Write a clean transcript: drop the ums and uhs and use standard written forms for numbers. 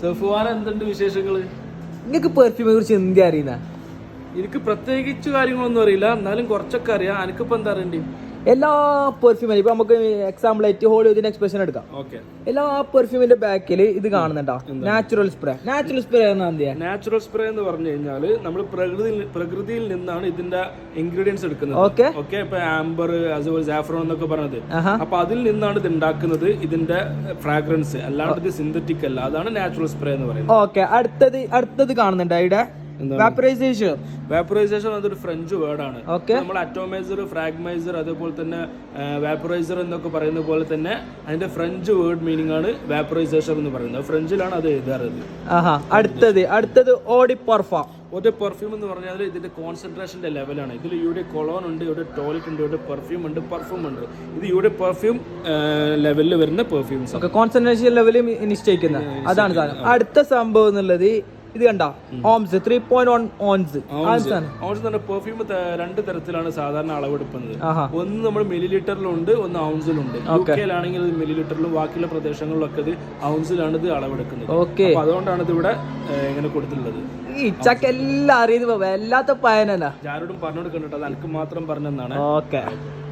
സഫ്വാൻ എന്തുണ്ട് വിശേഷങ്ങള്? നിങ്ങൾക്ക് പെർഫ്യൂമിനെ കുറിച്ച് എന്ത് അറിയുന്ന? എനിക്ക് പ്രത്യേകിച്ച് കാര്യങ്ങളൊന്നും അറിയില്ല, എന്നാലും കുറച്ചൊക്കെ അറിയാം. എനിക്കിപ്പോ എന്താ അറിയണ്ടേ? എല്ലാ പെർഫ്യൂമിനും ഇപ്പൊ നമുക്ക് എക്സാമ്പിൾ ആയിട്ട് ഹോളിവുഡിന്റെ എക്സ്പ്രഷൻ എടുക്കാം. ഓക്കെ, എല്ലാ പെർഫ്യൂമിന്റെ ബാക്കിൽ ഇത് കാണുന്നുണ്ടോ? Natural spray. Natural spray natural spray എന്ന് പറഞ്ഞു കഴിഞ്ഞാൽ നമ്മൾ പ്രകൃതിയിൽ നിന്നാണ് ഇതിന്റെ ഇൻഗ്രീഡിയൻസ് എടുക്കുന്നത്. ഓക്കെ ഓക്കെ, ഇപ്പൊ ആംബർ അതുപോലെ സാഫ്രോൺ എന്നൊക്കെ പറഞ്ഞത്, അപ്പൊ അതിൽ നിന്നാണ് ഇത് ഉണ്ടാക്കുന്നത്. ഇതിന്റെ ഫ്രാഗ്രൻസ് അല്ലാണ്ട് ഇത് സിന്തറ്റിക് അല്ല. അതാണ് നാച്ചുറൽ സ്പ്രേ എന്ന് പറയുന്നത്. ഓക്കെ, അടുത്തത് കാണുന്നുണ്ടോ ഇവിടെ? വാപ്പറൈസേഷൻ അതൊരു ഫ്രഞ്ച് വേർഡാണ്. ഓക്കെ, നമ്മൾ അറ്റോമൈസർ, ഫ്രാഗ്മൈസർ, അതേപോലെ തന്നെ വാപ്പറൈസർ എന്നൊക്കെ പറയുന്ന പോലെ തന്നെ അതിന്റെ ഫ്രഞ്ച് വേർഡ് മീനിങ് ആണ് വാപ്പറൈസേഷൻ എന്ന് പറയുന്നത്. ഫ്രഞ്ചിലാണ് അത് എഴുതാറുള്ളത്. അടുത്തത് ഓഡി പെർഫ്യൂം. ഒരു പെർഫ്യൂം എന്ന് പറഞ്ഞാൽ ഇതിന്റെ കോൺസെൻട്രേഷന്റെ ലെവലാണ്. ഇതിൽ ഇവിടെ കൊളോൺ ഉണ്ട്, ഇവിടെ ടോയ്ലറ്റ് ഉണ്ട്, ഇവിടെ പെർഫ്യൂം ഉണ്ട്. ഇത് ഇവിടെ പെർഫ്യൂം ലെവലിൽ വരുന്ന പെർഫ്യൂംസ്. കോൺസെൻട്രേഷൻ ലെവൽ നിശ്ചയിക്കുന്ന അതാണ് സാധനം. അടുത്ത സംഭവം എന്നുള്ളത് ഇത് കണ്ട ഓംസ് 3.1 ഓൺസ്. പെർഫ്യൂം രണ്ട് തരത്തിലാണ് സാധാരണ അളവെടുക്കുന്നത്. ഒന്ന് നമ്മൾ മില്ലി ലിറ്ററിലുണ്ട്, ഒന്ന് ഔൺസിലുണ്ട്. യുകെയിലാണെങ്കിൽ ഇത് മില്ലി ലിറ്ററിലും ബാക്കിയുള്ള പ്രദേശങ്ങളിലൊക്കെ ഇത് ഔൺസിലാണ് ഇത് അളവെടുക്കുന്നത്. അതുകൊണ്ടാണ് ഇത് ഇവിടെ ഇങ്ങനെ കൊടുത്തിട്ടുള്ളത്. ഈ ഇച്ചക്ക് എല്ലാം അറിയുന്നത് വല്ലാത്ത പയനല്ല. ആരോടും പറഞ്ഞു കൊടുക്കണ്ടോ, അത് എനിക്ക് മാത്രം പറഞ്ഞെന്നാണ്. ഓക്കെ.